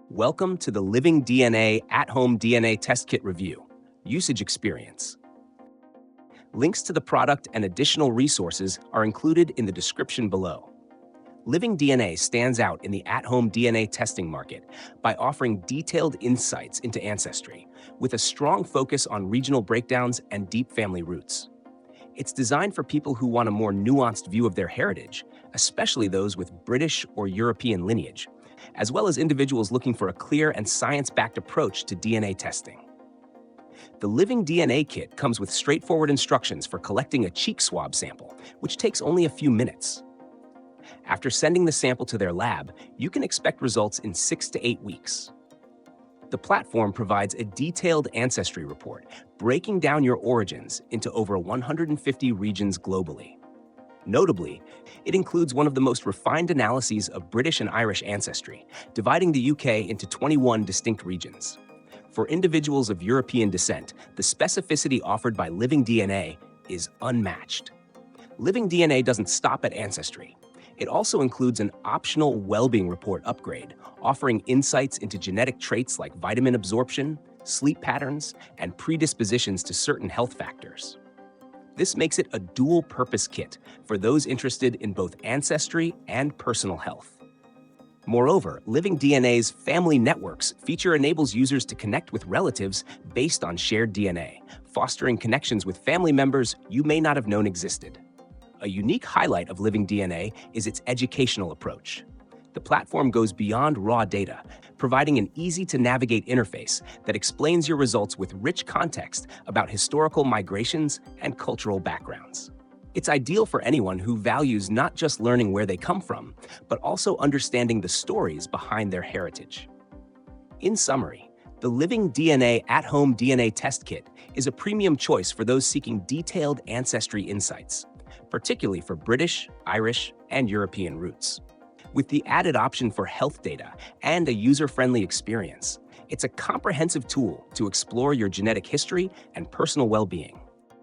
Welcome to the Living DNA at-home DNA test kit review. Usage experience. Links to the product and additional resources are included in the description below. Living DNA stands out in the at-home DNA testing market by offering detailed insights into ancestry, with a strong focus on regional breakdowns and deep family roots. It's designed for people who want a more nuanced view of their heritage, especially those with British or European lineage, as well as individuals looking for a clear and science-backed approach to DNA testing. The Living DNA Kit comes with straightforward instructions for collecting a cheek swab sample, which takes only a few minutes. After sending the sample to their lab, you can expect results in 6 to 8 weeks. The platform provides a detailed ancestry report, breaking down your origins into over 150 regions globally. Notably, it includes one of the most refined analyses of British and Irish ancestry, dividing the UK into 21 distinct regions. For individuals of European descent, the specificity offered by Living DNA is unmatched. Living DNA doesn't stop at ancestry. It also includes an optional well-being report upgrade, offering insights into genetic traits like vitamin absorption, sleep patterns, and predispositions to certain health factors. This makes it a dual-purpose kit for those interested in both ancestry and personal health. Moreover, Living DNA's Family Networks feature enables users to connect with relatives based on shared DNA, fostering connections with family members you may not have known existed. A unique highlight of Living DNA is its educational approach. The platform goes beyond raw data, providing an easy-to-navigate interface that explains your results with rich context about historical migrations and cultural backgrounds. It's ideal for anyone who values not just learning where they come from, but also understanding the stories behind their heritage. In summary, the Living DNA at-home DNA test kit is a premium choice for those seeking detailed ancestry insights, particularly for British, Irish, and European roots. With the added option for health data and a user-friendly experience, it's a comprehensive tool to explore your genetic history and personal well-being.